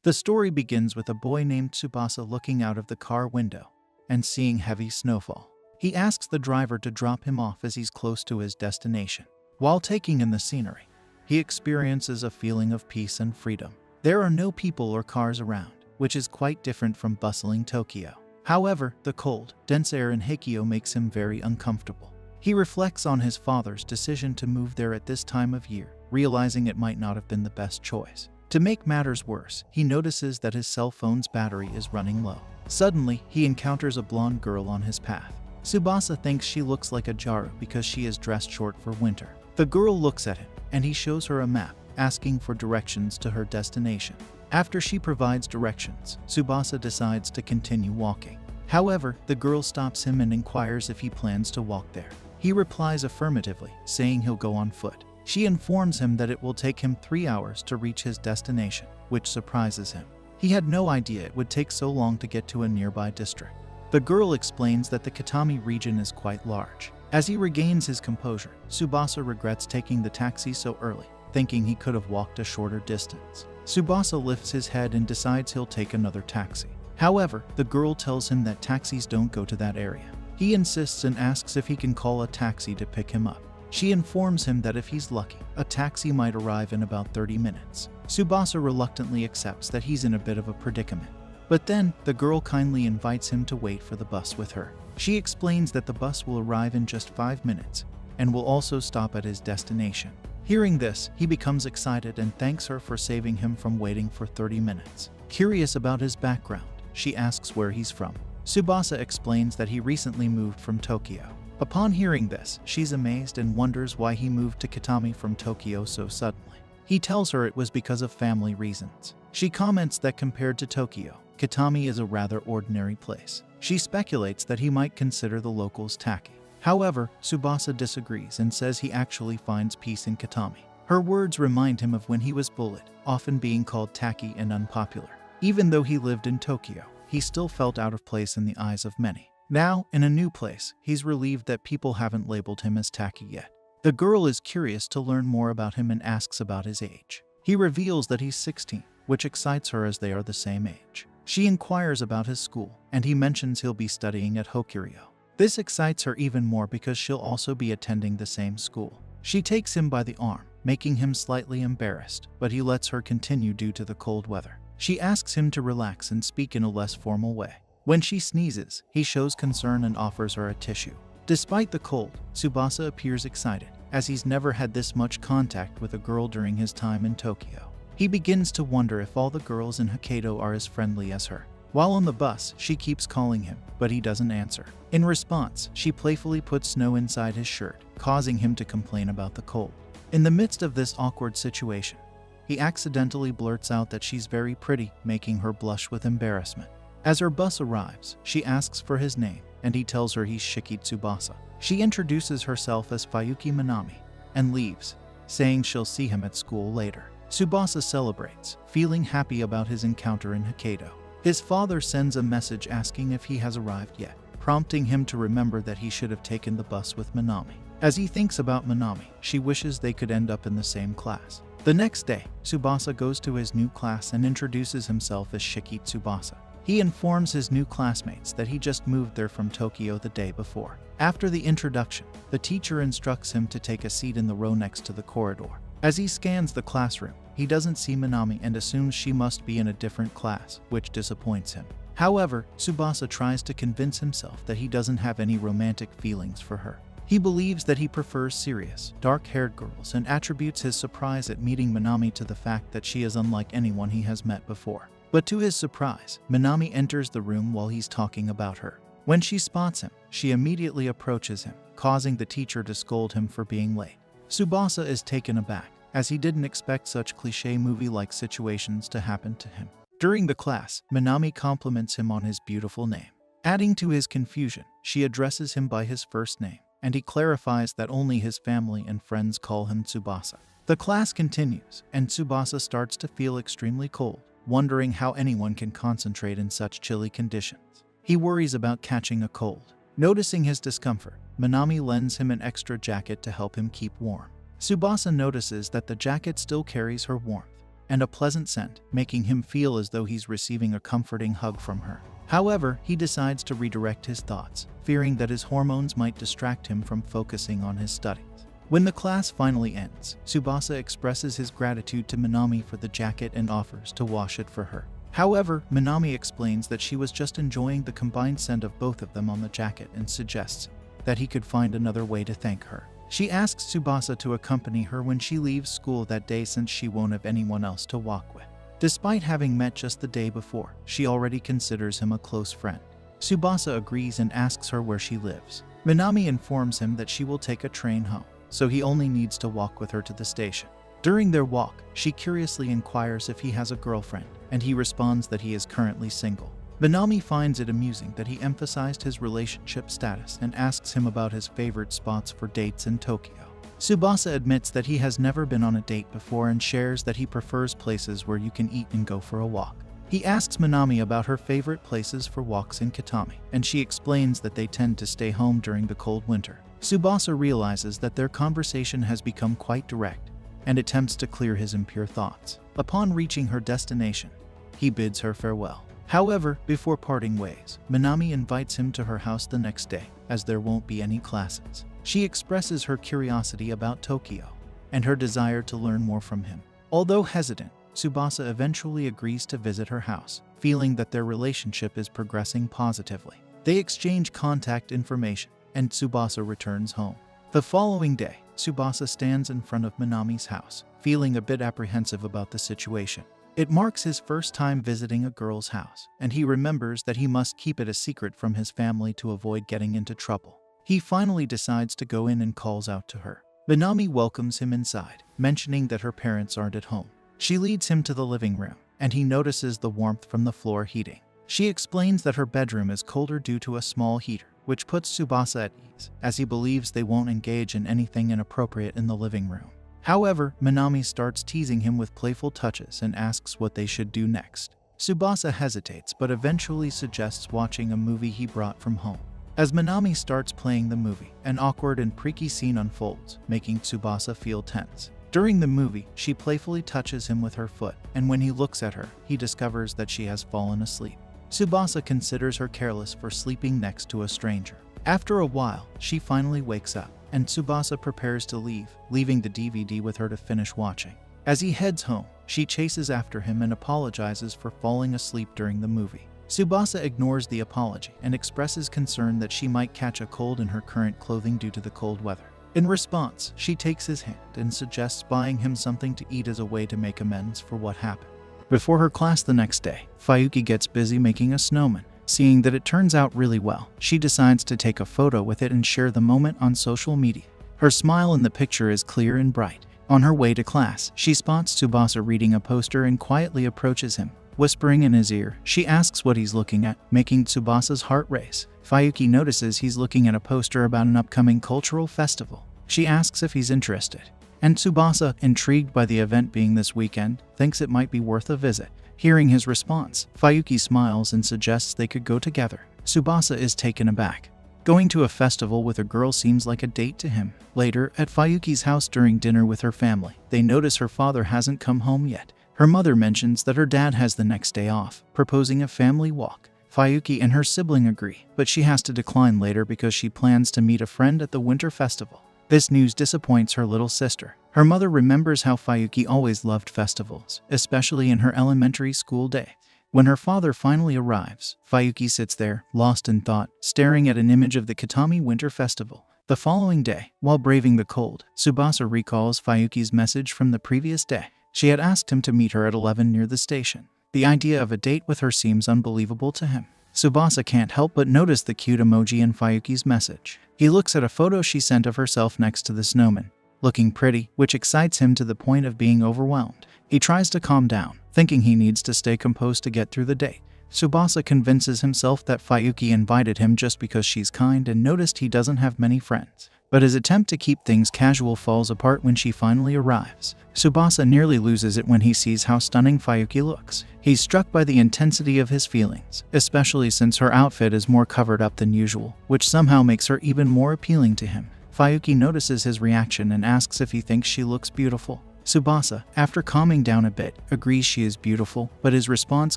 The story begins with a boy named Tsubasa looking out of the car window and seeing heavy snowfall. He asks the driver to drop him off as he's close to his destination. While taking in the scenery, he experiences a feeling of peace and freedom. There are no people or cars around, which is quite different from bustling Tokyo. However, the cold, dense air in Hokkaido makes him very uncomfortable. He reflects on his father's decision to move there at this time of year, realizing it might not have been the best choice. To make matters worse, he notices that his cell phone's battery is running low. Suddenly, he encounters a blonde girl on his path. Tsubasa thinks she looks like a Jaru because she is dressed short for winter. The girl looks at him, and he shows her a map, asking for directions to her destination. After she provides directions, Tsubasa decides to continue walking. However, the girl stops him and inquires if he plans to walk there. He replies affirmatively, saying he'll go on foot. She informs him that it will take him 3 hours to reach his destination, which surprises him. He had no idea it would take so long to get to a nearby district. The girl explains that the Kitami region is quite large. As he regains his composure, Tsubasa regrets taking the taxi so early, thinking he could have walked a shorter distance. Tsubasa lifts his head and decides he'll take another taxi. However, the girl tells him that taxis don't go to that area. He insists and asks if he can call a taxi to pick him up. She informs him that if he's lucky, a taxi might arrive in about 30 minutes. Tsubasa reluctantly accepts that he's in a bit of a predicament. But then, the girl kindly invites him to wait for the bus with her. She explains that the bus will arrive in just 5 minutes and will also stop at his destination. Hearing this, he becomes excited and thanks her for saving him from waiting for 30 minutes. Curious about his background, she asks where he's from. Tsubasa explains that he recently moved from Tokyo. Upon hearing this, she's amazed and wonders why he moved to Kitami from Tokyo so suddenly. He tells her it was because of family reasons. She comments that compared to Tokyo, Kitami is a rather ordinary place. She speculates that he might consider the locals tacky. However, Tsubasa disagrees and says he actually finds peace in Kitami. Her words remind him of when he was bullied, often being called tacky and unpopular. Even though he lived in Tokyo, he still felt out of place in the eyes of many. Now, in a new place, he's relieved that people haven't labeled him as tacky yet. The girl is curious to learn more about him and asks about his age. He reveals that he's 16, which excites her as they are the same age. She inquires about his school, and he mentions he'll be studying at Hokkaido. This excites her even more because she'll also be attending the same school. She takes him by the arm, making him slightly embarrassed, but he lets her continue due to the cold weather. She asks him to relax and speak in a less formal way. When she sneezes, he shows concern and offers her a tissue. Despite the cold, Tsubasa appears excited, as he's never had this much contact with a girl during his time in Tokyo. He begins to wonder if all the girls in Hokkaido are as friendly as her. While on the bus, she keeps calling him, but he doesn't answer. In response, she playfully puts snow inside his shirt, causing him to complain about the cold. In the midst of this awkward situation, he accidentally blurts out that she's very pretty, making her blush with embarrassment. As her bus arrives, she asks for his name, and he tells her he's Shiki Tsubasa. She introduces herself as Fuyuki Minami and leaves, saying she'll see him at school later. Tsubasa celebrates, feeling happy about his encounter in Hokkaido. His father sends a message asking if he has arrived yet, prompting him to remember that he should have taken the bus with Minami. As he thinks about Minami, she wishes they could end up in the same class. The next day, Tsubasa goes to his new class and introduces himself as Shiki Tsubasa. He informs his new classmates that he just moved there from Tokyo the day before. After the introduction, the teacher instructs him to take a seat in the row next to the corridor. As he scans the classroom, he doesn't see Minami and assumes she must be in a different class, which disappoints him. However, Tsubasa tries to convince himself that he doesn't have any romantic feelings for her. He believes that he prefers serious, dark-haired girls and attributes his surprise at meeting Minami to the fact that she is unlike anyone he has met before. But to his surprise, Minami enters the room while he's talking about her. When she spots him, she immediately approaches him, causing the teacher to scold him for being late. Tsubasa is taken aback, as he didn't expect such cliché movie-like situations to happen to him. During the class, Minami compliments him on his beautiful name. Adding to his confusion, she addresses him by his first name, and he clarifies that only his family and friends call him Tsubasa. The class continues, and Tsubasa starts to feel extremely cold, wondering how anyone can concentrate in such chilly conditions. He worries about catching a cold. Noticing his discomfort, Minami lends him an extra jacket to help him keep warm. Tsubasa notices that the jacket still carries her warmth, and a pleasant scent, making him feel as though he's receiving a comforting hug from her. However, he decides to redirect his thoughts, fearing that his hormones might distract him from focusing on his studies. When the class finally ends, Tsubasa expresses his gratitude to Minami for the jacket and offers to wash it for her. However, Minami explains that she was just enjoying the combined scent of both of them on the jacket and suggests that he could find another way to thank her. She asks Tsubasa to accompany her when she leaves school that day since she won't have anyone else to walk with. Despite having met just the day before, she already considers him a close friend. Tsubasa agrees and asks her where she lives. Minami informs him that she will take a train home, so he only needs to walk with her to the station. During their walk, she curiously inquires if he has a girlfriend, and he responds that he is currently single. Minami finds it amusing that he emphasized his relationship status and asks him about his favorite spots for dates in Tokyo. Tsubasa admits that he has never been on a date before and shares that he prefers places where you can eat and go for a walk. He asks Minami about her favorite places for walks in Kitami, and she explains that they tend to stay home during the cold winter. Tsubasa realizes that their conversation has become quite direct and attempts to clear his impure thoughts. Upon reaching her destination, he bids her farewell. However, before parting ways, Minami invites him to her house the next day, as there won't be any classes. She expresses her curiosity about Tokyo and her desire to learn more from him. Although hesitant, Tsubasa eventually agrees to visit her house, feeling that their relationship is progressing positively. They exchange contact information, and Tsubasa returns home. The following day, Tsubasa stands in front of Minami's house, feeling a bit apprehensive about the situation. It marks his first time visiting a girl's house, and he remembers that he must keep it a secret from his family to avoid getting into trouble. He finally decides to go in and calls out to her. Minami welcomes him inside, mentioning that her parents aren't at home. She leads him to the living room, and he notices the warmth from the floor heating. She explains that her bedroom is colder due to a small heater, which puts Tsubasa at ease, as he believes they won't engage in anything inappropriate in the living room. However, Minami starts teasing him with playful touches and asks what they should do next. Tsubasa hesitates but eventually suggests watching a movie he brought from home. As Minami starts playing the movie, an awkward and freaky scene unfolds, making Tsubasa feel tense. During the movie, she playfully touches him with her foot, and when he looks at her, he discovers that she has fallen asleep. Tsubasa considers her careless for sleeping next to a stranger. After a while, she finally wakes up, and Tsubasa prepares to leave, leaving the DVD with her to finish watching. As he heads home, she chases after him and apologizes for falling asleep during the movie. Tsubasa ignores the apology and expresses concern that she might catch a cold in her current clothing due to the cold weather. In response, she takes his hand and suggests buying him something to eat as a way to make amends for what happened. Before her class the next day, Fayuki gets busy making a snowman. Seeing that it turns out really well, she decides to take a photo with it and share the moment on social media. Her smile in the picture is clear and bright. On her way to class, she spots Tsubasa reading a poster and quietly approaches him. Whispering in his ear, she asks what he's looking at, making Tsubasa's heart race. Fayuki notices he's looking at a poster about an upcoming cultural festival. She asks if he's interested, and Tsubasa, intrigued by the event being this weekend, thinks it might be worth a visit. Hearing his response, Fayuki smiles and suggests they could go together. Tsubasa is taken aback. Going to a festival with a girl seems like a date to him. Later, at Fayuki's house during dinner with her family, they notice her father hasn't come home yet. Her mother mentions that her dad has the next day off, proposing a family walk. Fayuki and her sibling agree, but she has to decline later because she plans to meet a friend at the winter festival. This news disappoints her little sister. Her mother remembers how Fayuki always loved festivals, especially in her elementary school day. When her father finally arrives, Fayuki sits there, lost in thought, staring at an image of the Kitami Winter Festival. The following day, while braving the cold, Tsubasa recalls Fayuki's message from the previous day. She had asked him to meet her at 11 near the station. The idea of a date with her seems unbelievable to him. Tsubasa can't help but notice the cute emoji in Fayuki's message. He looks at a photo she sent of herself next to the snowman, looking pretty, which excites him to the point of being overwhelmed. He tries to calm down, thinking he needs to stay composed to get through the date. Tsubasa convinces himself that Fayuki invited him just because she's kind and noticed he doesn't have many friends. But his attempt to keep things casual falls apart when she finally arrives. Tsubasa nearly loses it when he sees how stunning Fayuki looks. He's struck by the intensity of his feelings, especially since her outfit is more covered up than usual, which somehow makes her even more appealing to him. Fayuki notices his reaction and asks if he thinks she looks beautiful. Tsubasa, after calming down a bit, agrees she is beautiful, but his response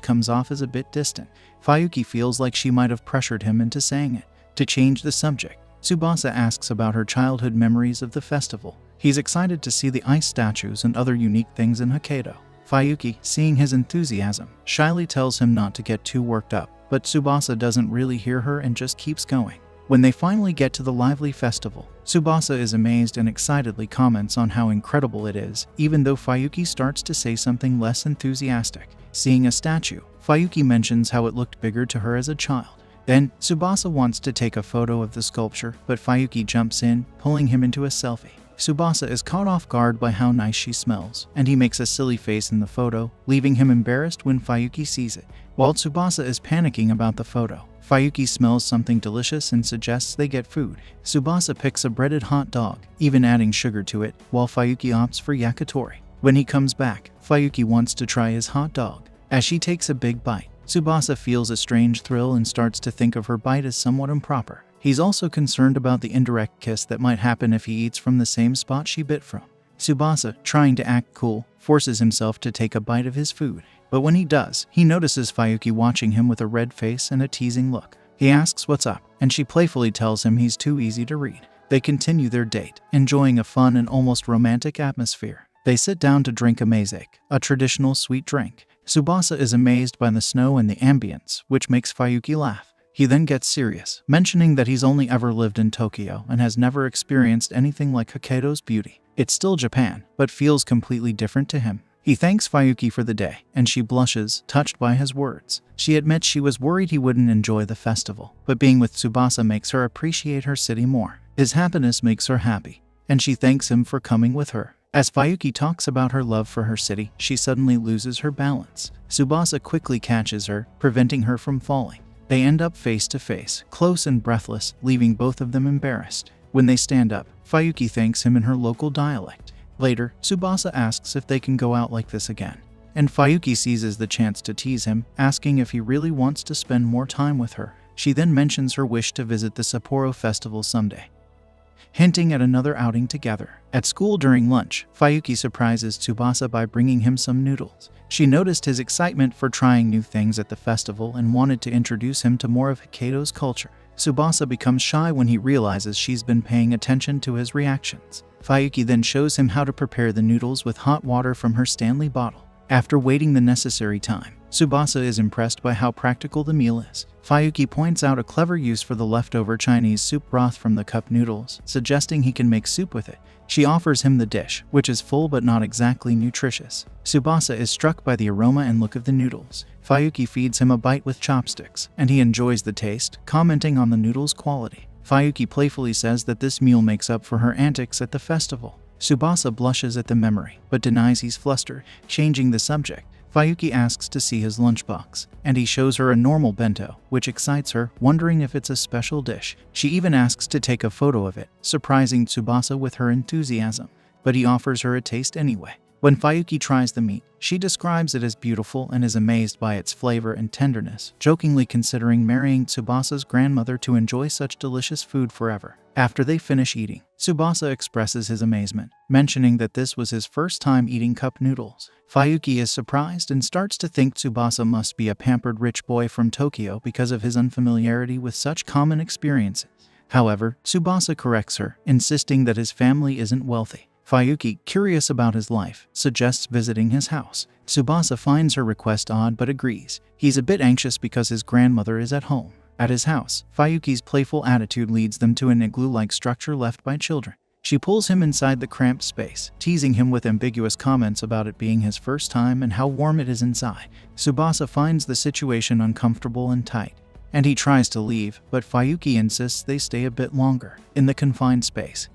comes off as a bit distant. Fayuki feels like she might have pressured him into saying it. To change the subject, Tsubasa asks about her childhood memories of the festival. He's excited to see the ice statues and other unique things in Hokkaido. Fayuki, seeing his enthusiasm, shyly tells him not to get too worked up, but Tsubasa doesn't really hear her and just keeps going. When they finally get to the lively festival, Tsubasa is amazed and excitedly comments on how incredible it is, even though Fayuki starts to say something less enthusiastic. Seeing a statue, Fayuki mentions how it looked bigger to her as a child. Then, Tsubasa wants to take a photo of the sculpture, but Fayuki jumps in, pulling him into a selfie. Tsubasa is caught off guard by how nice she smells, and he makes a silly face in the photo, leaving him embarrassed when Fayuki sees it. While Tsubasa is panicking about the photo, Fayuki smells something delicious and suggests they get food. Tsubasa picks a breaded hot dog, even adding sugar to it, while Fayuki opts for yakitori. When he comes back, Fayuki wants to try his hot dog. As she takes a big bite, Tsubasa feels a strange thrill and starts to think of her bite as somewhat improper. He's also concerned about the indirect kiss that might happen if he eats from the same spot she bit from. Tsubasa, trying to act cool, forces himself to take a bite of his food. But when he does, he notices Fayuki watching him with a red face and a teasing look. He asks what's up, and she playfully tells him he's too easy to read. They continue their date, enjoying a fun and almost romantic atmosphere. They sit down to drink a mazake, a traditional sweet drink. Tsubasa is amazed by the snow and the ambience, which makes Fayuki laugh. He then gets serious, mentioning that he's only ever lived in Tokyo and has never experienced anything like Hokkaido's beauty. It's still Japan, but feels completely different to him. He thanks Fayuki for the day, and she blushes, touched by his words. She admits she was worried he wouldn't enjoy the festival, but being with Tsubasa makes her appreciate her city more. His happiness makes her happy, and she thanks him for coming with her. As Fayuki talks about her love for her city, she suddenly loses her balance. Tsubasa quickly catches her, preventing her from falling. They end up face to face, close and breathless, leaving both of them embarrassed. When they stand up, Fayuki thanks him in her local dialect. Later, Tsubasa asks if they can go out like this again, and Fayuki seizes the chance to tease him, asking if he really wants to spend more time with her. She then mentions her wish to visit the Sapporo festival someday, hinting at another outing together. At school during lunch, Fayuki surprises Tsubasa by bringing him some noodles. She noticed his excitement for trying new things at the festival and wanted to introduce him to more of Hokkaido's culture. Tsubasa becomes shy when he realizes she's been paying attention to his reactions. Fayuki then shows him how to prepare the noodles with hot water from her Stanley bottle. After waiting the necessary time, Tsubasa is impressed by how practical the meal is. Fayuki points out a clever use for the leftover Chinese soup broth from the cup noodles, suggesting he can make soup with it. She offers him the dish, which is full but not exactly nutritious. Tsubasa is struck by the aroma and look of the noodles. Fayuki feeds him a bite with chopsticks, and he enjoys the taste, commenting on the noodles' quality. Fayuki playfully says that this meal makes up for her antics at the festival. Tsubasa blushes at the memory, but denies he's flustered. Changing the subject, Fayuki asks to see his lunchbox, and he shows her a normal bento, which excites her, wondering if it's a special dish. She even asks to take a photo of it, surprising Tsubasa with her enthusiasm, but he offers her a taste anyway. When Fayuki tries the meat, she describes it as beautiful and is amazed by its flavor and tenderness, jokingly considering marrying Tsubasa's grandmother to enjoy such delicious food forever. After they finish eating, Tsubasa expresses his amazement, mentioning that this was his first time eating cup noodles. Fayuki is surprised and starts to think Tsubasa must be a pampered rich boy from Tokyo because of his unfamiliarity with such common experiences. However, Tsubasa corrects her, insisting that his family isn't wealthy. Fayuki, curious about his life, suggests visiting his house. Tsubasa finds her request odd but agrees. He's a bit anxious because his grandmother is at home. At his house, Fayuki's playful attitude leads them to an igloo-like structure left by children. She pulls him inside the cramped space, teasing him with ambiguous comments about it being his first time and how warm it is inside. Tsubasa finds the situation uncomfortable and tight, and he tries to leave, but Fayuki insists they stay a bit longer in the confined space.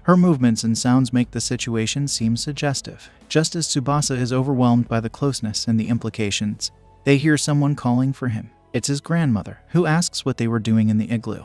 Her movements and sounds make the situation seem suggestive. Just as Tsubasa is overwhelmed by the closeness and the implications, they hear someone calling for him. It's his grandmother, who asks what they were doing in the igloo,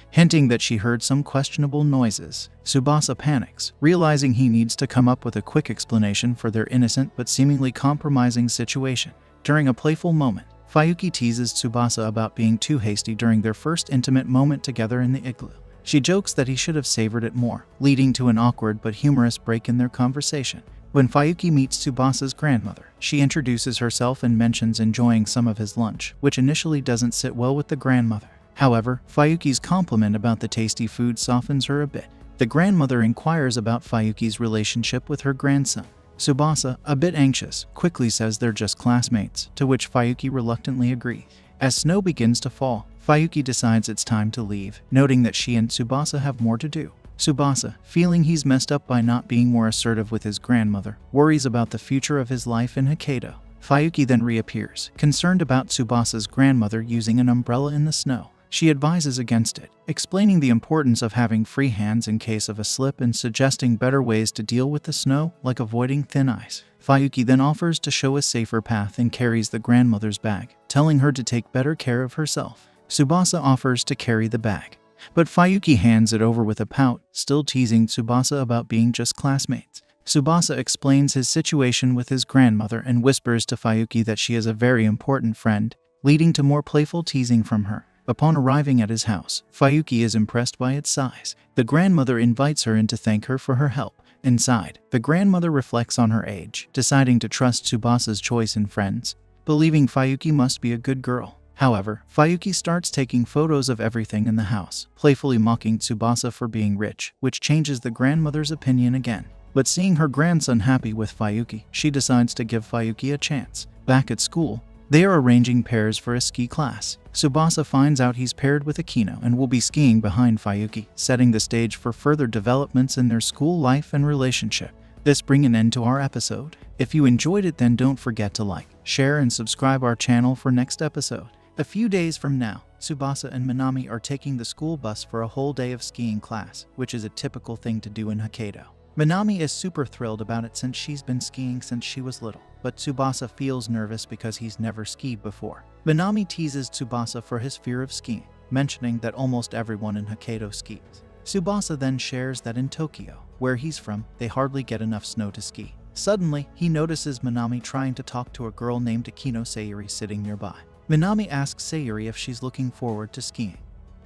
hinting that she heard some questionable noises. Tsubasa panics, realizing he needs to come up with a quick explanation for their innocent but seemingly compromising situation. During a playful moment, Fayuki teases Tsubasa about being too hasty during their first intimate moment together in the igloo. She jokes that he should have savored it more, leading to an awkward but humorous break in their conversation. When Fayuki meets Tsubasa's grandmother, she introduces herself and mentions enjoying some of his lunch, which initially doesn't sit well with the grandmother. However, Fayuki's compliment about the tasty food softens her a bit. The grandmother inquires about Fayuki's relationship with her grandson. Tsubasa, a bit anxious, quickly says they're just classmates, to which Fayuki reluctantly agrees. As snow begins to fall, Fayuki decides it's time to leave, noting that she and Tsubasa have more to do. Tsubasa, feeling he's messed up by not being more assertive with his grandmother, worries about the future of his life in Hokkaido. Fayuki then reappears, concerned about Tsubasa's grandmother using an umbrella in the snow. She advises against it, explaining the importance of having free hands in case of a slip and suggesting better ways to deal with the snow, like avoiding thin ice. Fayuki then offers to show a safer path and carries the grandmother's bag, telling her to take better care of herself. Tsubasa offers to carry the bag, but Fayuki hands it over with a pout, still teasing Tsubasa about being just classmates. Tsubasa explains his situation with his grandmother and whispers to Fayuki that she is a very important friend, leading to more playful teasing from her. Upon arriving at his house, Fayuki is impressed by its size. The grandmother invites her in to thank her for her help. Inside, the grandmother reflects on her age, deciding to trust Tsubasa's choice in friends, believing Fayuki must be a good girl. However, Fayuki starts taking photos of everything in the house, playfully mocking Tsubasa for being rich, which changes the grandmother's opinion again. But seeing her grandson happy with Fayuki, she decides to give Fayuki a chance. Back at school, they are arranging pairs for a ski class. Tsubasa finds out he's paired with Akino and will be skiing behind Fayuki, setting the stage for further developments in their school life and relationship. This brings an end to our episode. If you enjoyed it, then don't forget to like, share, and subscribe our channel for next episode. A few days from now, Tsubasa and Minami are taking the school bus for a whole day of skiing class, which is a typical thing to do in Hokkaido. Minami is super thrilled about it since she's been skiing since she was little, but Tsubasa feels nervous because he's never skied before. Minami teases Tsubasa for his fear of skiing, mentioning that almost everyone in Hokkaido skis. Tsubasa then shares that in Tokyo, where he's from, they hardly get enough snow to ski. Suddenly, he notices Minami trying to talk to a girl named Akino Sayuri sitting nearby. Minami asks Sayuri if she's looking forward to skiing,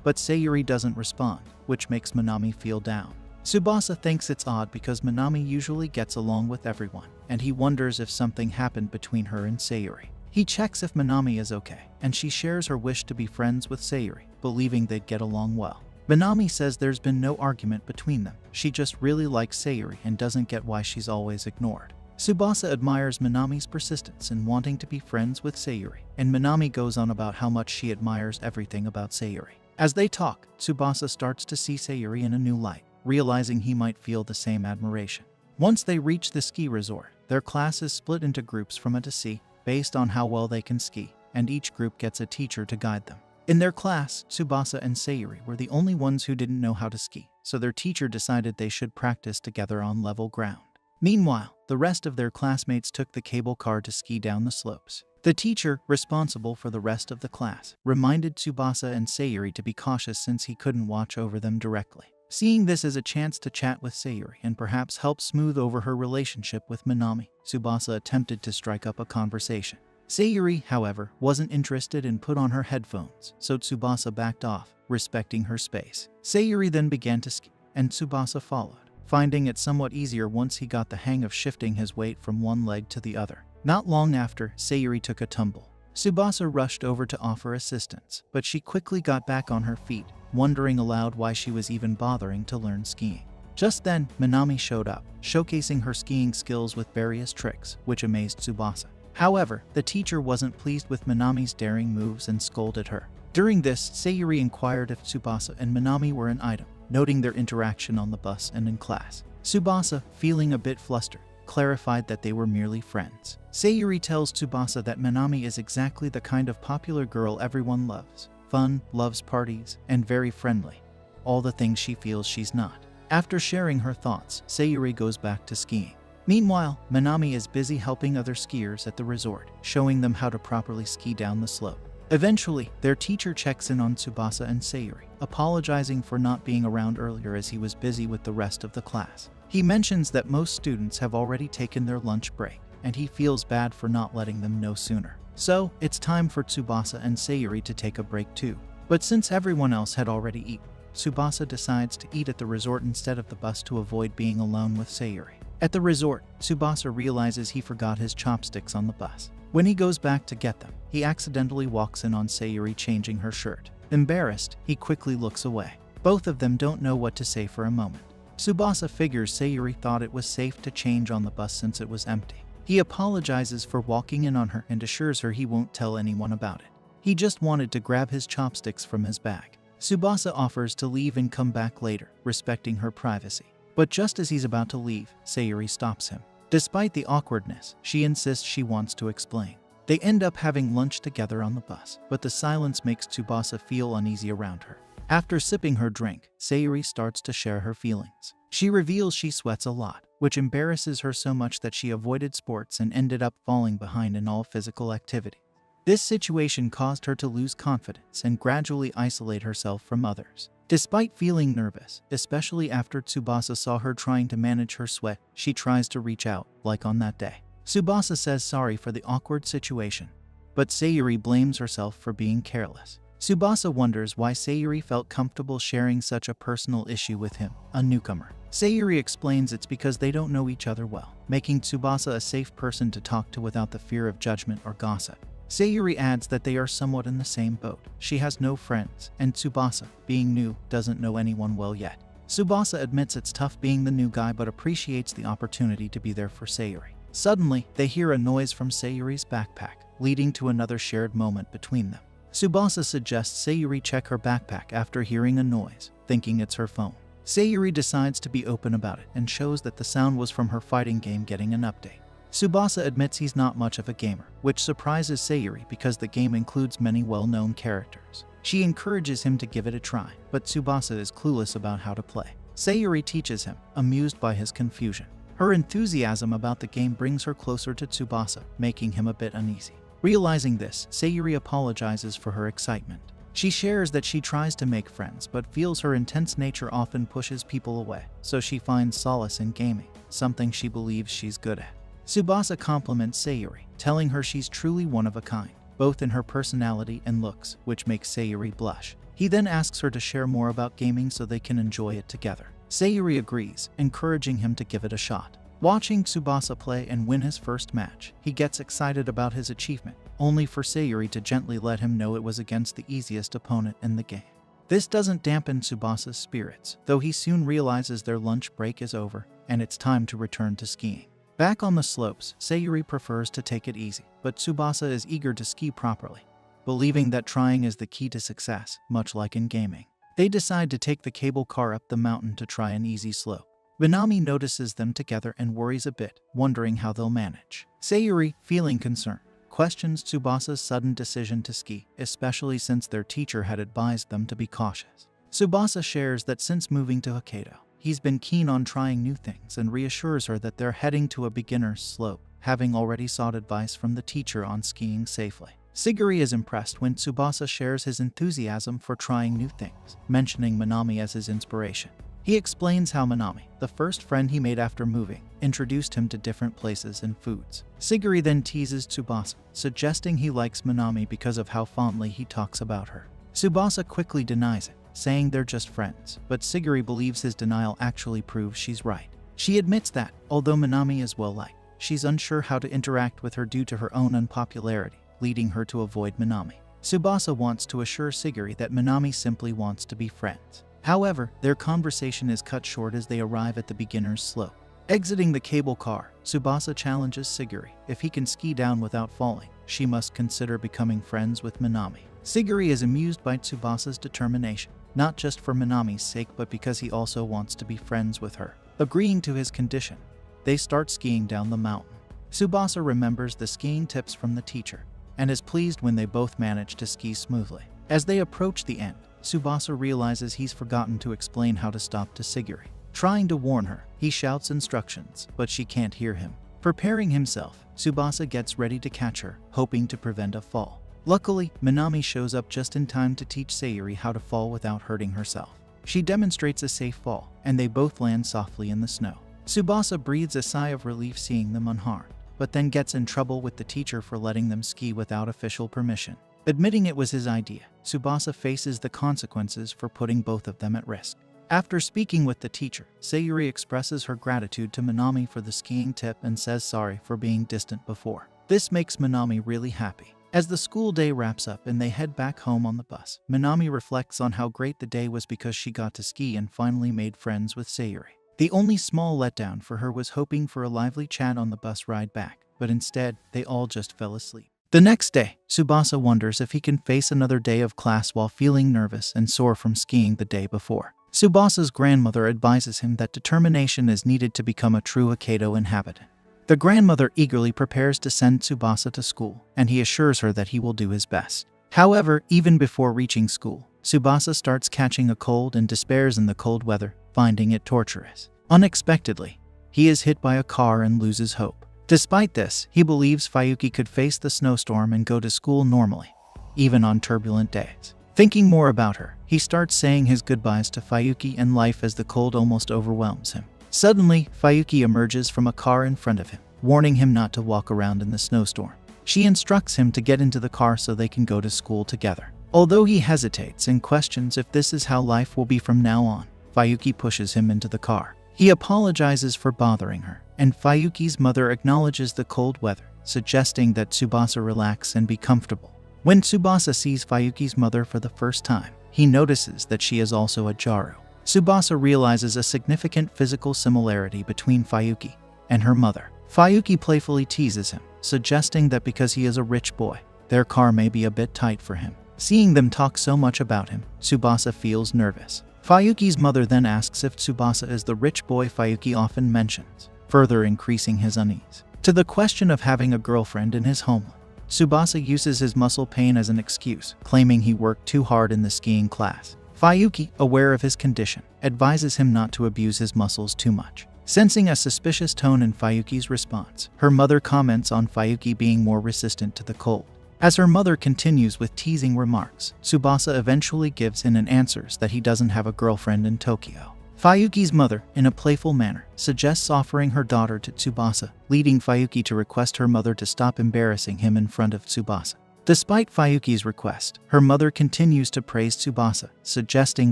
but Sayuri doesn't respond, which makes Minami feel down. Tsubasa thinks it's odd because Minami usually gets along with everyone, and he wonders if something happened between her and Sayuri. He checks if Minami is okay, and she shares her wish to be friends with Sayuri, believing they'd get along well. Minami says there's been no argument between them. She just really likes Sayuri and doesn't get why she's always ignored. Tsubasa admires Minami's persistence in wanting to be friends with Sayuri, and Minami goes on about how much she admires everything about Sayuri. As they talk, Tsubasa starts to see Sayuri in a new light, realizing he might feel the same admiration. Once they reach the ski resort, their class is split into groups from A to C, based on how well they can ski, and each group gets a teacher to guide them. In their class, Tsubasa and Sayuri were the only ones who didn't know how to ski, so their teacher decided they should practice together on level ground. Meanwhile, the rest of their classmates took the cable car to ski down the slopes. The teacher, responsible for the rest of the class, reminded Tsubasa and Sayuri to be cautious since he couldn't watch over them directly. Seeing this as a chance to chat with Sayuri and perhaps help smooth over her relationship with Minami, Tsubasa attempted to strike up a conversation. Sayuri, however, wasn't interested and put on her headphones, so Tsubasa backed off, respecting her space. Sayuri then began to ski, and Tsubasa followed, finding it somewhat easier once he got the hang of shifting his weight from one leg to the other. Not long after, Sayuri took a tumble. Tsubasa rushed over to offer assistance, but she quickly got back on her feet, wondering aloud why she was even bothering to learn skiing. Just then, Minami showed up, showcasing her skiing skills with various tricks, which amazed Tsubasa. However, the teacher wasn't pleased with Minami's daring moves and scolded her. During this, Sayuri inquired if Tsubasa and Minami were an item, noting their interaction on the bus and in class. Tsubasa, feeling a bit flustered, clarified that they were merely friends. Sayuri tells Tsubasa that Minami is exactly the kind of popular girl everyone loves. Fun, loves parties, and very friendly. All the things she feels she's not. After sharing her thoughts, Sayuri goes back to skiing. Meanwhile, Minami is busy helping other skiers at the resort, showing them how to properly ski down the slope. Eventually, their teacher checks in on Tsubasa and Sayuri, apologizing for not being around earlier as he was busy with the rest of the class. He mentions that most students have already taken their lunch break, and he feels bad for not letting them know sooner. So, it's time for Tsubasa and Sayuri to take a break too. But since everyone else had already eaten, Tsubasa decides to eat at the resort instead of the bus to avoid being alone with Sayuri. At the resort, Tsubasa realizes he forgot his chopsticks on the bus. When he goes back to get them, he accidentally walks in on Sayuri changing her shirt. Embarrassed, he quickly looks away. Both of them don't know what to say for a moment. Tsubasa figures Sayuri thought it was safe to change on the bus since it was empty. He apologizes for walking in on her and assures her he won't tell anyone about it. He just wanted to grab his chopsticks from his bag. Tsubasa offers to leave and come back later, respecting her privacy. But just as he's about to leave, Sayuri stops him. Despite the awkwardness, she insists she wants to explain. They end up having lunch together on the bus, but the silence makes Tsubasa feel uneasy around her. After sipping her drink, Sayuri starts to share her feelings. She reveals she sweats a lot, which embarrasses her so much that she avoided sports and ended up falling behind in all physical activity. This situation caused her to lose confidence and gradually isolate herself from others. Despite feeling nervous, especially after Tsubasa saw her trying to manage her sweat, she tries to reach out, like on that day. Tsubasa says sorry for the awkward situation, but Sayuri blames herself for being careless. Tsubasa wonders why Sayuri felt comfortable sharing such a personal issue with him, a newcomer. Sayuri explains it's because they don't know each other well, making Tsubasa a safe person to talk to without the fear of judgment or gossip. Sayuri adds that they are somewhat in the same boat. She has no friends, and Tsubasa, being new, doesn't know anyone well yet. Tsubasa admits it's tough being the new guy but appreciates the opportunity to be there for Sayuri. Suddenly, they hear a noise from Sayuri's backpack, leading to another shared moment between them. Tsubasa suggests Sayuri check her backpack after hearing a noise, thinking it's her phone. Sayuri decides to be open about it and shows that the sound was from her fighting game getting an update. Tsubasa admits he's not much of a gamer, which surprises Sayuri because the game includes many well-known characters. She encourages him to give it a try, but Tsubasa is clueless about how to play. Sayuri teaches him, amused by his confusion. Her enthusiasm about the game brings her closer to Tsubasa, making him a bit uneasy. Realizing this, Sayuri apologizes for her excitement. She shares that she tries to make friends but feels her intense nature often pushes people away, so she finds solace in gaming, something she believes she's good at. Tsubasa compliments Sayuri, telling her she's truly one of a kind, both in her personality and looks, which makes Sayuri blush. He then asks her to share more about gaming so they can enjoy it together. Sayuri agrees, encouraging him to give it a shot. Watching Tsubasa play and win his first match, he gets excited about his achievement, only for Sayuri to gently let him know it was against the easiest opponent in the game. This doesn't dampen Tsubasa's spirits, though he soon realizes their lunch break is over and it's time to return to skiing. Back on the slopes, Sayuri prefers to take it easy, but Tsubasa is eager to ski properly, believing that trying is the key to success, much like in gaming. They decide to take the cable car up the mountain to try an easy slope. Minami notices them together and worries a bit, wondering how they'll manage. Sayuri, feeling concerned, questions Tsubasa's sudden decision to ski, especially since their teacher had advised them to be cautious. Tsubasa shares that since moving to Hokkaido, he's been keen on trying new things and reassures her that they're heading to a beginner's slope, having already sought advice from the teacher on skiing safely. Sayuri is impressed when Tsubasa shares his enthusiasm for trying new things, mentioning Minami as his inspiration. He explains how Minami, the first friend he made after moving, introduced him to different places and foods. Sayuri then teases Tsubasa, suggesting he likes Minami because of how fondly he talks about her. Tsubasa quickly denies it, saying they're just friends, but Sayuri believes his denial actually proves she's right. She admits that, although Minami is well-liked, she's unsure how to interact with her due to her own unpopularity, leading her to avoid Minami. Tsubasa wants to assure Sayuri that Minami simply wants to be friends. However, their conversation is cut short as they arrive at the beginner's slope. Exiting the cable car, Tsubasa challenges Sayuri if he can ski down without falling. She must consider becoming friends with Minami. Sayuri is amused by Tsubasa's determination, not just for Minami's sake but because he also wants to be friends with her. Agreeing to his condition, they start skiing down the mountain. Tsubasa remembers the skiing tips from the teacher and is pleased when they both manage to ski smoothly. As they approach the end, Tsubasa realizes he's forgotten to explain how to stop to Sayuri. Trying to warn her, he shouts instructions, but she can't hear him. Preparing himself, Tsubasa gets ready to catch her, hoping to prevent a fall. Luckily, Minami shows up just in time to teach Sayuri how to fall without hurting herself. She demonstrates a safe fall, and they both land softly in the snow. Tsubasa breathes a sigh of relief seeing them unharmed, but then gets in trouble with the teacher for letting them ski without official permission. Admitting it was his idea, Tsubasa faces the consequences for putting both of them at risk. After speaking with the teacher, Sayuri expresses her gratitude to Minami for the skiing tip and says sorry for being distant before. This makes Minami really happy. As the school day wraps up and they head back home on the bus, Minami reflects on how great the day was because she got to ski and finally made friends with Sayuri. The only small letdown for her was hoping for a lively chat on the bus ride back, but instead, they all just fell asleep. The next day, Tsubasa wonders if he can face another day of class while feeling nervous and sore from skiing the day before. Tsubasa's grandmother advises him that determination is needed to become a true Hokkaido inhabitant. The grandmother eagerly prepares to send Tsubasa to school, and he assures her that he will do his best. However, even before reaching school, Tsubasa starts catching a cold and despairs in the cold weather, finding it torturous. Unexpectedly, he is hit by a car and loses hope. Despite this, he believes Fayuki could face the snowstorm and go to school normally, even on turbulent days. Thinking more about her, he starts saying his goodbyes to Fayuki and life as the cold almost overwhelms him. Suddenly, Fayuki emerges from a car in front of him, warning him not to walk around in the snowstorm. She instructs him to get into the car so they can go to school together. Although he hesitates and questions if this is how life will be from now on, Fayuki pushes him into the car. He apologizes for bothering her, and Fayuki's mother acknowledges the cold weather, suggesting that Tsubasa relax and be comfortable. When Tsubasa sees Fayuki's mother for the first time, he notices that she is also a Jaru. Tsubasa realizes a significant physical similarity between Fayuki and her mother. Fayuki playfully teases him, suggesting that because he is a rich boy, their car may be a bit tight for him. Seeing them talk so much about him, Tsubasa feels nervous. Fayuki's mother then asks if Tsubasa is the rich boy Fayuki often mentions, further increasing his unease. To the question of having a girlfriend in his homeland, Tsubasa uses his muscle pain as an excuse, claiming he worked too hard in the skiing class. Fayuki, aware of his condition, advises him not to abuse his muscles too much. Sensing a suspicious tone in Fayuki's response, her mother comments on Fayuki being more resistant to the cold. As her mother continues with teasing remarks, Tsubasa eventually gives in and answers that he doesn't have a girlfriend in Tokyo. Fayuki's mother, in a playful manner, suggests offering her daughter to Tsubasa, leading Fayuki to request her mother to stop embarrassing him in front of Tsubasa. Despite Fayuki's request, her mother continues to praise Tsubasa, suggesting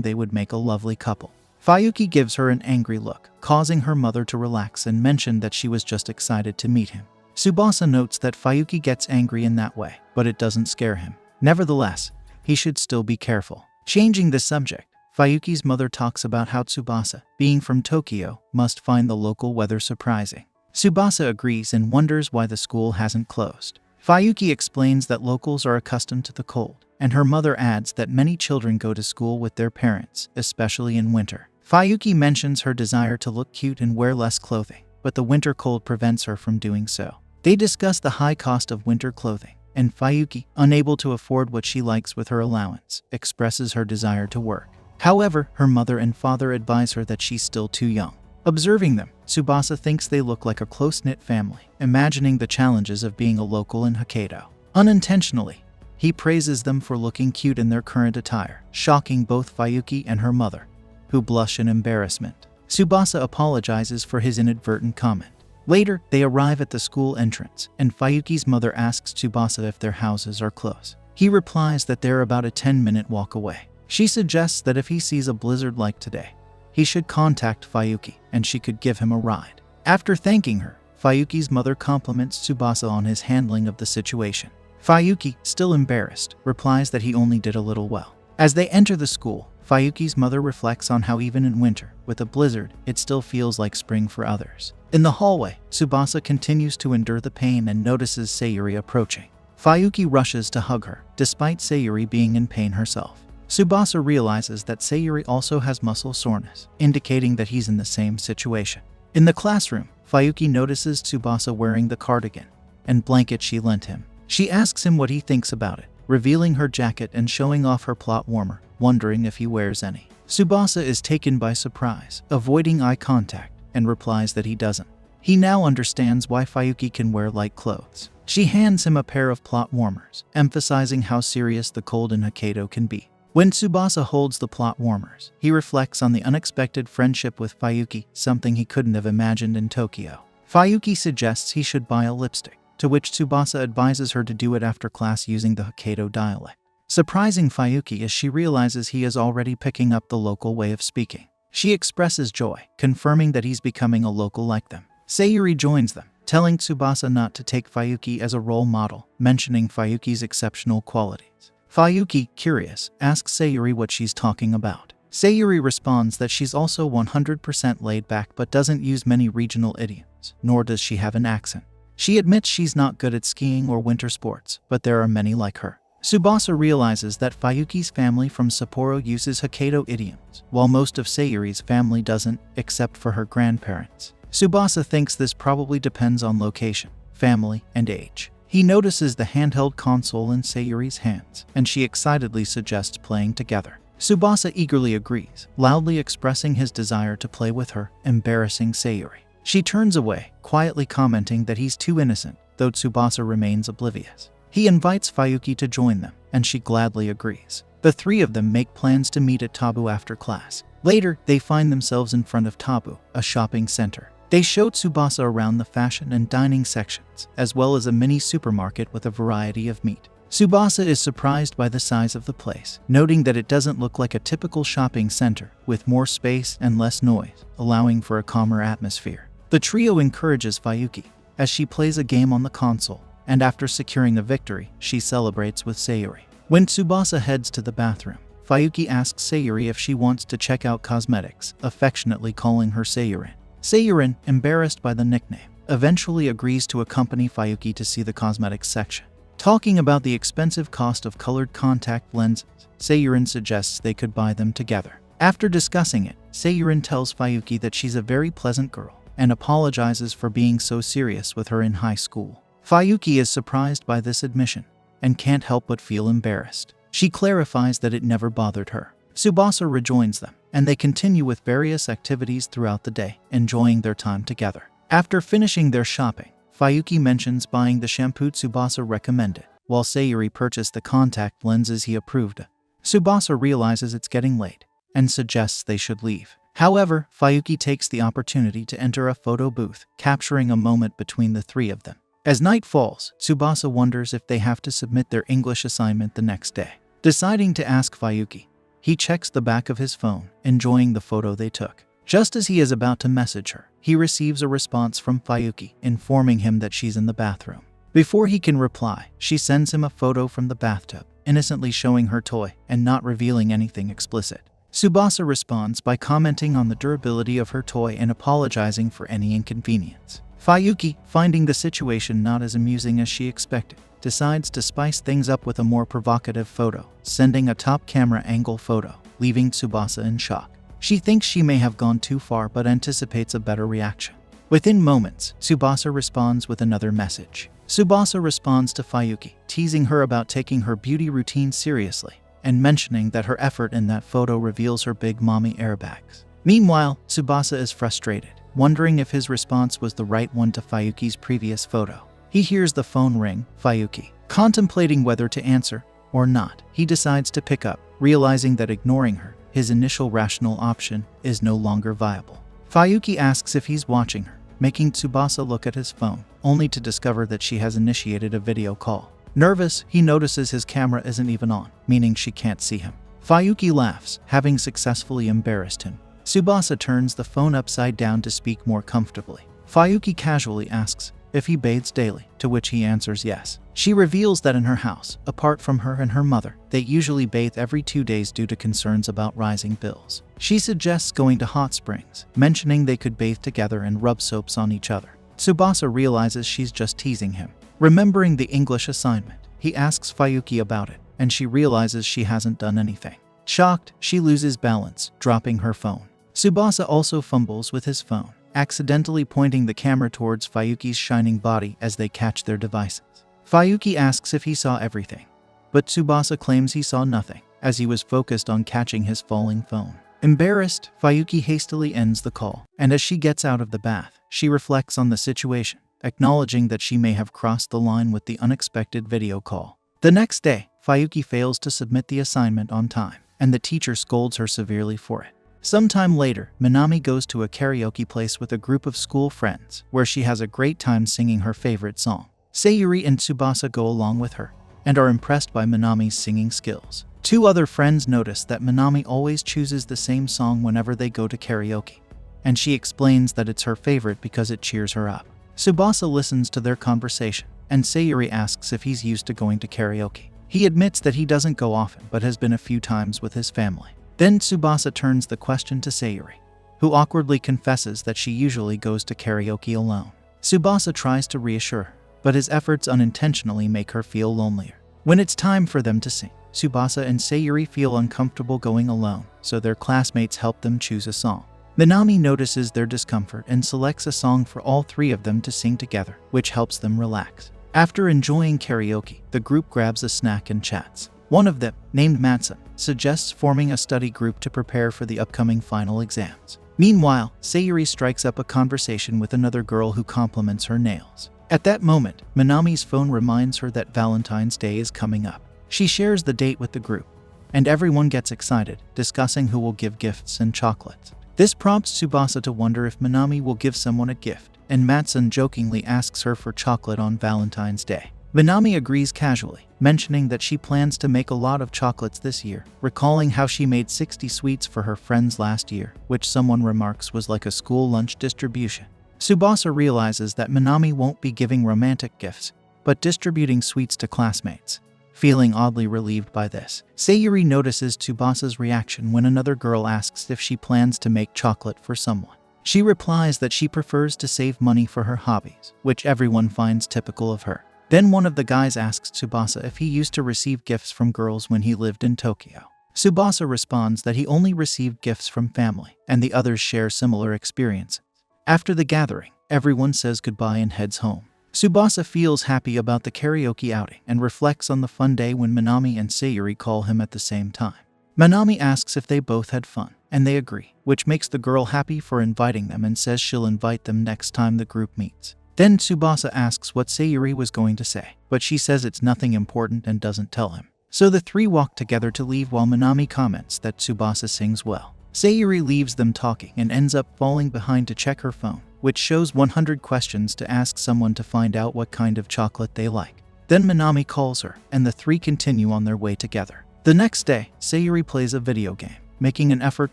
they would make a lovely couple. Fayuki gives her an angry look, causing her mother to relax and mention that she was just excited to meet him. Tsubasa notes that Fayuki gets angry in that way, but it doesn't scare him. Nevertheless, he should still be careful. Changing the subject, Fayuki's mother talks about how Tsubasa, being from Tokyo, must find the local weather surprising. Tsubasa agrees and wonders why the school hasn't closed. Fayuki explains that locals are accustomed to the cold, and her mother adds that many children go to school with their parents, especially in winter. Fayuki mentions her desire to look cute and wear less clothing, but the winter cold prevents her from doing so. They discuss the high cost of winter clothing, and Fayuki, unable to afford what she likes with her allowance, expresses her desire to work. However, her mother and father advise her that she's still too young. Observing them, Tsubasa thinks they look like a close-knit family, imagining the challenges of being a local in Hokkaido. Unintentionally, he praises them for looking cute in their current attire, shocking both Fayuki and her mother, who blush in embarrassment. Tsubasa apologizes for his inadvertent comment. Later, they arrive at the school entrance, and Fayuki's mother asks Tsubasa if their houses are close. He replies that they're about a 10-minute walk away. She suggests that if he sees a blizzard like today, he should contact Fayuki, and she could give him a ride. After thanking her, Fayuki's mother compliments Tsubasa on his handling of the situation. Fayuki, still embarrassed, replies that he only did a little well. As they enter the school, Fayuki's mother reflects on how even in winter, with a blizzard, it still feels like spring for others. In the hallway, Tsubasa continues to endure the pain and notices Sayuri approaching. Fayuki rushes to hug her, despite Sayuri being in pain herself. Tsubasa realizes that Sayuri also has muscle soreness, indicating that he's in the same situation. In the classroom, Fayuki notices Tsubasa wearing the cardigan and blanket she lent him. She asks him what he thinks about it, revealing her jacket and showing off her plot warmer, wondering if he wears any. Tsubasa is taken by surprise, avoiding eye contact, and replies that he doesn't. He now understands why Fayuki can wear light clothes. She hands him a pair of plot warmers, emphasizing how serious the cold in Hokkaido can be. When Tsubasa holds the plot warmers, he reflects on the unexpected friendship with Fayuki, something he couldn't have imagined in Tokyo. Fayuki suggests he should buy a lipstick to which Tsubasa advises her to do it after class using the Hokkaido dialect, surprising Fayuki as she realizes he is already picking up the local way of speaking. She expresses joy, confirming that he's becoming a local like them. Sayuri joins them, telling Tsubasa not to take Fayuki as a role model, mentioning Fayuki's exceptional qualities. Fayuki, curious, asks Sayuri what she's talking about. Sayuri responds that she's also 100% laid back but doesn't use many regional idioms, nor does she have an accent. She admits she's not good at skiing or winter sports, but there are many like her. Tsubasa realizes that Fayuki's family from Sapporo uses Hokkaido idioms, while most of Sayuri's family doesn't, except for her grandparents. Tsubasa thinks this probably depends on location, family, and age. He notices the handheld console in Sayuri's hands, and she excitedly suggests playing together. Tsubasa eagerly agrees, loudly expressing his desire to play with her, embarrassing Sayuri. She turns away, quietly commenting that he's too innocent, though Tsubasa remains oblivious. He invites Fayuki to join them, and she gladly agrees. The three of them make plans to meet at Tabu after class. Later, they find themselves in front of Tabu, a shopping center. They show Tsubasa around the fashion and dining sections, as well as a mini supermarket with a variety of meat. Tsubasa is surprised by the size of the place, noting that it doesn't look like a typical shopping center, with more space and less noise, allowing for a calmer atmosphere. The trio encourages Fayuki, as she plays a game on the console, and after securing a victory, she celebrates with Sayuri. When Tsubasa heads to the bathroom, Fayuki asks Sayuri if she wants to check out cosmetics, affectionately calling her Sayurin. Sayurin, embarrassed by the nickname, eventually agrees to accompany Fayuki to see the cosmetics section. Talking about the expensive cost of colored contact lenses, Sayurin suggests they could buy them together. After discussing it, Sayurin tells Fayuki that she's a very pleasant girl and apologizes for being so serious with her in high school. Fayuki is surprised by this admission and can't help but feel embarrassed. She clarifies that it never bothered her. Tsubasa rejoins them, and they continue with various activities throughout the day, enjoying their time together. After finishing their shopping, Fayuki mentions buying the shampoo Tsubasa recommended, while Sayuri purchased the contact lenses he approved of. Tsubasa realizes it's getting late and suggests they should leave. However, Fayuki takes the opportunity to enter a photo booth, capturing a moment between the three of them. As night falls, Tsubasa wonders if they have to submit their English assignment the next day. Deciding to ask Fayuki, he checks the back of his phone, enjoying the photo they took. Just as he is about to message her, he receives a response from Fayuki, informing him that she's in the bathroom. Before he can reply, she sends him a photo from the bathtub, innocently showing her toy and not revealing anything explicit. Tsubasa responds by commenting on the durability of her toy and apologizing for any inconvenience. Fayuki, finding the situation not as amusing as she expected, decides to spice things up with a more provocative photo, sending a top camera angle photo, leaving Tsubasa in shock. She thinks she may have gone too far but anticipates a better reaction. Within moments, Tsubasa responds with another message. Tsubasa responds to Fayuki, teasing her about taking her beauty routine seriously, and mentioning that her effort in that photo reveals her big mommy airbags. Meanwhile, Tsubasa is frustrated, wondering if his response was the right one to Fayuki's previous photo. He hears the phone ring. Fayuki, contemplating whether to answer or not, he decides to pick up, realizing that ignoring her, his initial rational option, is no longer viable. Fayuki asks if he's watching her, making Tsubasa look at his phone, only to discover that she has initiated a video call. Nervous, he notices his camera isn't even on, meaning she can't see him. Fayuki laughs, having successfully embarrassed him. Tsubasa turns the phone upside down to speak more comfortably. Fayuki casually asks if he bathes daily, to which he answers yes. She reveals that in her house, apart from her and her mother, they usually bathe every 2 days due to concerns about rising bills. She suggests going to hot springs, mentioning they could bathe together and rub soaps on each other. Tsubasa realizes she's just teasing him. Remembering the English assignment, he asks Fayuki about it, and she realizes she hasn't done anything. Shocked, she loses balance, dropping her phone. Tsubasa also fumbles with his phone, accidentally pointing the camera towards Fayuki's shining body as they catch their devices. Fayuki asks if he saw everything, but Tsubasa claims he saw nothing, as he was focused on catching his falling phone. Embarrassed, Fayuki hastily ends the call, and as she gets out of the bath, she reflects on the situation, acknowledging that she may have crossed the line with the unexpected video call. The next day, Fayuki fails to submit the assignment on time, and the teacher scolds her severely for it. Sometime later, Minami goes to a karaoke place with a group of school friends, where she has a great time singing her favorite song. Sayuri and Tsubasa go along with her and are impressed by Minami's singing skills. Two other friends notice that Minami always chooses the same song whenever they go to karaoke, and she explains that it's her favorite because it cheers her up. Tsubasa listens to their conversation, and Sayuri asks if he's used to going to karaoke. He admits that he doesn't go often but has been a few times with his family. Then Tsubasa turns the question to Sayuri, who awkwardly confesses that she usually goes to karaoke alone. Tsubasa tries to reassure her, but his efforts unintentionally make her feel lonelier. When it's time for them to sing, Tsubasa and Sayuri feel uncomfortable going alone, so their classmates help them choose a song. Minami notices their discomfort and selects a song for all three of them to sing together, which helps them relax. After enjoying karaoke, the group grabs a snack and chats. One of them, named Matsun, suggests forming a study group to prepare for the upcoming final exams. Meanwhile, Sayuri strikes up a conversation with another girl who compliments her nails. At that moment, Minami's phone reminds her that Valentine's Day is coming up. She shares the date with the group, and everyone gets excited, discussing who will give gifts and chocolates. This prompts Tsubasa to wonder if Minami will give someone a gift, and Matsun jokingly asks her for chocolate on Valentine's Day. Minami agrees casually, mentioning that she plans to make a lot of chocolates this year, recalling how she made 60 sweets for her friends last year, which someone remarks was like a school lunch distribution. Tsubasa realizes that Minami won't be giving romantic gifts, but distributing sweets to classmates. Feeling oddly relieved by this, Sayuri notices Tsubasa's reaction when another girl asks if she plans to make chocolate for someone. She replies that she prefers to save money for her hobbies, which everyone finds typical of her. Then one of the guys asks Tsubasa if he used to receive gifts from girls when he lived in Tokyo. Tsubasa responds that he only received gifts from family, and the others share similar experiences. After the gathering, everyone says goodbye and heads home. Tsubasa feels happy about the karaoke outing and reflects on the fun day when Minami and Sayuri call him at the same time. Minami asks if they both had fun, and they agree, which makes the girl happy for inviting them and says she'll invite them next time the group meets. Then Tsubasa asks what Sayuri was going to say, but she says it's nothing important and doesn't tell him. So the three walk together to leave while Minami comments that Tsubasa sings well. Sayuri leaves them talking and ends up falling behind to check her phone, which shows 100 questions to ask someone to find out what kind of chocolate they like. Then Minami calls her, and the three continue on their way together. The next day, Sayuri plays a video game, making an effort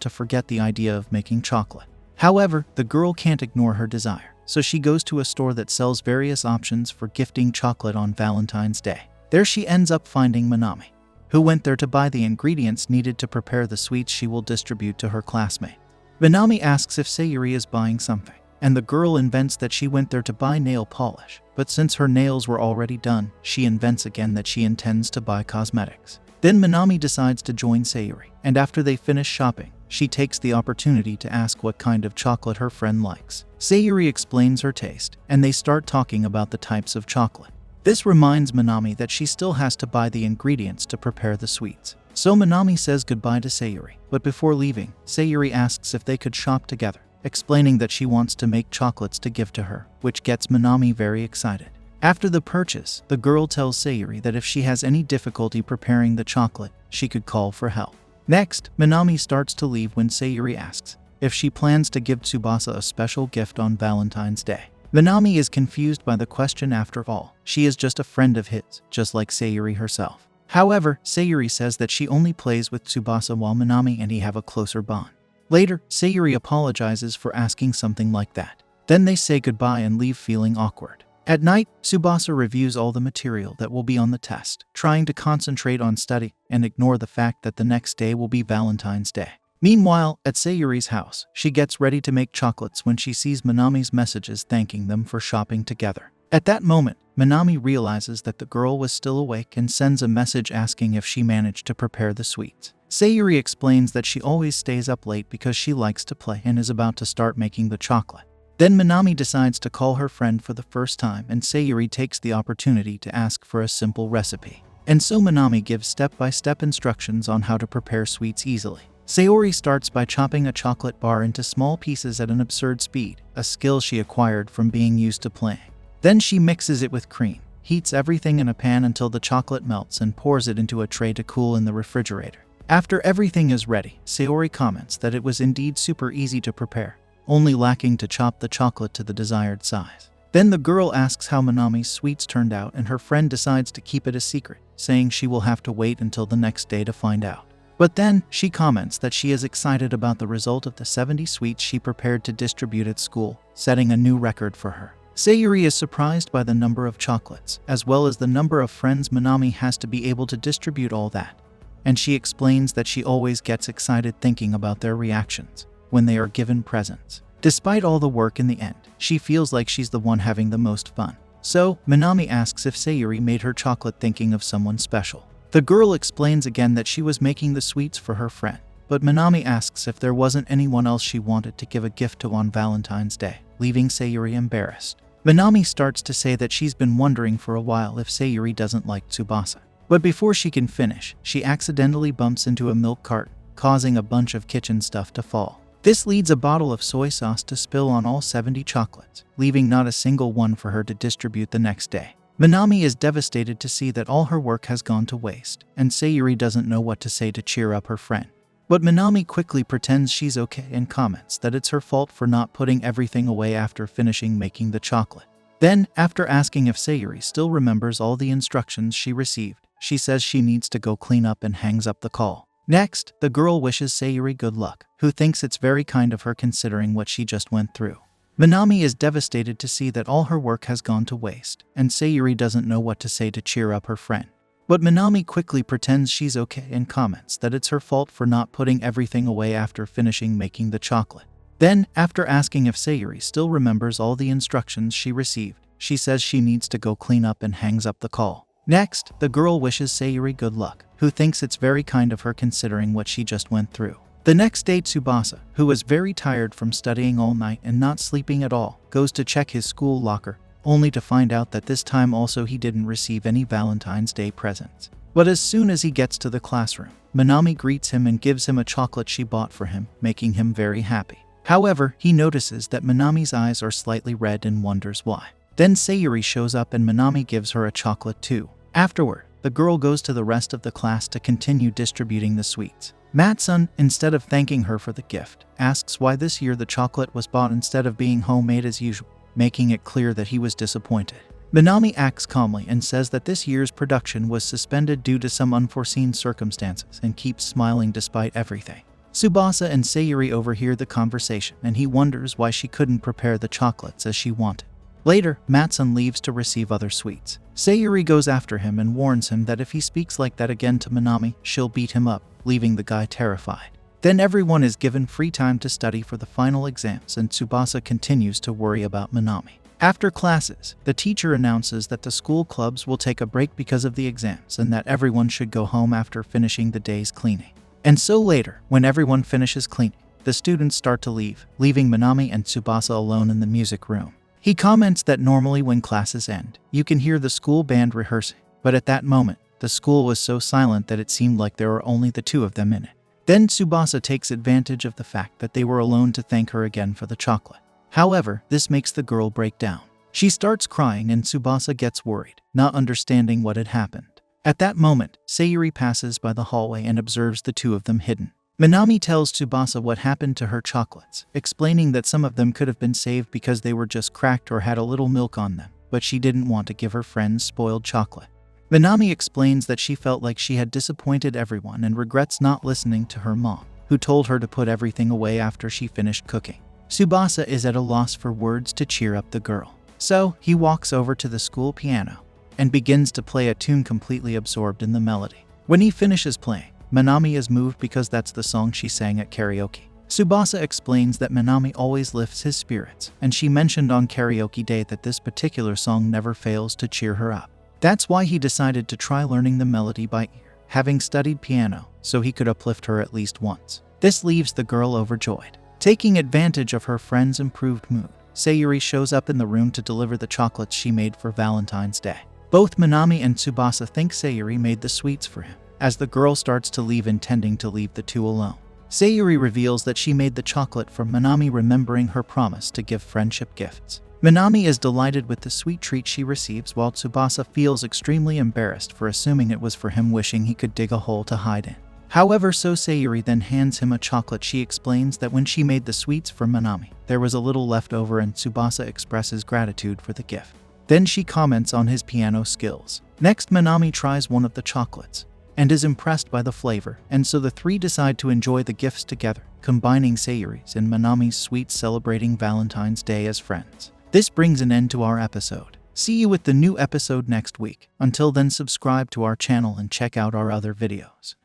to forget the idea of making chocolate. However, the girl can't ignore her desire, so she goes to a store that sells various options for gifting chocolate on Valentine's Day. There she ends up finding Minami, who went there to buy the ingredients needed to prepare the sweets she will distribute to her classmate. Minami asks if Sayuri is buying something, and the girl invents that she went there to buy nail polish, but since her nails were already done, she invents again that she intends to buy cosmetics. Then Minami decides to join Sayuri, and after they finish shopping, she takes the opportunity to ask what kind of chocolate her friend likes. Sayuri explains her taste, and they start talking about the types of chocolate. This reminds Minami that she still has to buy the ingredients to prepare the sweets. So Minami says goodbye to Sayuri, but before leaving, Sayuri asks if they could shop together, explaining that she wants to make chocolates to give to her, which gets Minami very excited. After the purchase, the girl tells Sayuri that if she has any difficulty preparing the chocolate, she could call for help. Next, Minami starts to leave when Sayuri asks if she plans to give Tsubasa a special gift on Valentine's Day. Minami is confused by the question. After all, she is just a friend of his, just like Sayuri herself. However, Sayuri says that she only plays with Tsubasa while Minami and he have a closer bond. Later, Sayuri apologizes for asking something like that. Then they say goodbye and leave feeling awkward. At night, Tsubasa reviews all the material that will be on the test, trying to concentrate on study and ignore the fact that the next day will be Valentine's Day. Meanwhile, at Sayuri's house, she gets ready to make chocolates when she sees Minami's messages thanking them for shopping together. At that moment, Minami realizes that the girl was still awake and sends a message asking if she managed to prepare the sweets. Sayuri explains that she always stays up late because she likes to play and is about to start making the chocolate. Then Minami decides to call her friend for the first time, and Sayuri takes the opportunity to ask for a simple recipe. And so Minami gives step-by-step instructions on how to prepare sweets easily. Sayuri starts by chopping a chocolate bar into small pieces at an absurd speed, a skill she acquired from being used to playing. Then she mixes it with cream, heats everything in a pan until the chocolate melts, and pours it into a tray to cool in the refrigerator. After everything is ready, Sayuri comments that it was indeed super easy to prepare, only lacking to chop the chocolate to the desired size. Then the girl asks how Manami's sweets turned out, and her friend decides to keep it a secret, saying she will have to wait until the next day to find out. But then, she comments that she is excited about the result of the 70 sweets she prepared to distribute at school, setting a new record for her. Sayuri is surprised by the number of chocolates, as well as the number of friends Manami has to be able to distribute all that. And she explains that she always gets excited thinking about their reactions when they are given presents. Despite all the work in the end, she feels like she's the one having the most fun. So, Manami asks if Sayuri made her chocolate thinking of someone special. The girl explains again that she was making the sweets for her friend, but Manami asks if there wasn't anyone else she wanted to give a gift to on Valentine's Day, leaving Sayuri embarrassed. Manami starts to say that she's been wondering for a while if Sayuri doesn't like Tsubasa. But before she can finish, she accidentally bumps into a milk cart, causing a bunch of kitchen stuff to fall. This leads a bottle of soy sauce to spill on all 70 chocolates, leaving not a single one for her to distribute the next day. Manami is devastated to see that all her work has gone to waste, and Sayuri doesn't know what to say to cheer up her friend. But Manami quickly pretends she's okay and comments that it's her fault for not putting everything away after finishing making the chocolate. Then, after asking if Sayuri still remembers all the instructions she received, she says she needs to go clean up and hangs up the call. Next, the girl wishes Sayuri good luck, who thinks it's very kind of her considering what she just went through. Manami is devastated to see that all her work has gone to waste, and Sayuri doesn't know what to say to cheer up her friend. But Manami quickly pretends she's okay and comments that it's her fault for not putting everything away after finishing making the chocolate. Then, after asking if Sayuri still remembers all the instructions she received, she says she needs to go clean up and hangs up the call. Next, the girl wishes Sayuri good luck, who thinks it's very kind of her considering what she just went through. The next day, Tsubasa, who was very tired from studying all night and not sleeping at all, goes to check his school locker, only to find out that this time also he didn't receive any Valentine's Day presents. But as soon as he gets to the classroom, Manami greets him and gives him a chocolate she bought for him, making him very happy. However, he notices that Manami's eyes are slightly red and wonders why. Then Sayuri shows up and Manami gives her a chocolate too. Afterward, the girl goes to the rest of the class to continue distributing the sweets. Matsun, instead of thanking her for the gift, asks why this year the chocolate was bought instead of being homemade as usual, making it clear that he was disappointed. Manami acts calmly and says that this year's production was suspended due to some unforeseen circumstances and keeps smiling despite everything. Tsubasa and Sayuri overhear the conversation and he wonders why she couldn't prepare the chocolates as she wanted. Later, Matsun leaves to receive other sweets. Sayuri goes after him and warns him that if he speaks like that again to Manami, she'll beat him up, leaving the guy terrified. Then everyone is given free time to study for the final exams and Tsubasa continues to worry about Manami. After classes, the teacher announces that the school clubs will take a break because of the exams and that everyone should go home after finishing the day's cleaning. And so later, when everyone finishes cleaning, the students start to leave, leaving Manami and Tsubasa alone in the music room. He comments that normally when classes end, you can hear the school band rehearsing, but at that moment, the school was so silent that it seemed like there were only the two of them in it. Then Tsubasa takes advantage of the fact that they were alone to thank her again for the chocolate. However, this makes the girl break down. She starts crying and Tsubasa gets worried, not understanding what had happened. At that moment, Sayuri passes by the hallway and observes the two of them hidden. Manami tells Tsubasa what happened to her chocolates, explaining that some of them could have been saved because they were just cracked or had a little milk on them, but she didn't want to give her friends spoiled chocolate. Manami explains that she felt like she had disappointed everyone and regrets not listening to her mom, who told her to put everything away after she finished cooking. Tsubasa is at a loss for words to cheer up the girl. So, he walks over to the school piano and begins to play a tune completely absorbed in the melody. When he finishes playing, Manami is moved because that's the song she sang at karaoke. Tsubasa explains that Manami always lifts his spirits, and she mentioned on karaoke day that this particular song never fails to cheer her up. That's why he decided to try learning the melody by ear, having studied piano, so he could uplift her at least once. This leaves the girl overjoyed. Taking advantage of her friend's improved mood, Sayuri shows up in the room to deliver the chocolates she made for Valentine's Day. Both Manami and Tsubasa think Sayuri made the sweets for him, as the girl starts to leave intending to leave the two alone. Sayuri reveals that she made the chocolate for Manami, remembering her promise to give friendship gifts. Manami is delighted with the sweet treat she receives, while Tsubasa feels extremely embarrassed for assuming it was for him, wishing he could dig a hole to hide in. However, so Sayuri then hands him a chocolate. She explains that when she made the sweets for Manami, there was a little left over and Tsubasa expresses gratitude for the gift. Then she comments on his piano skills. Next, Manami tries one of the chocolates and is impressed by the flavor, and so the three decide to enjoy the gifts together, combining Sayuri's and Manami's sweets, celebrating Valentine's Day as friends. This brings an end to our episode. See you with the new episode next week. Until then, subscribe to our channel and check out our other videos.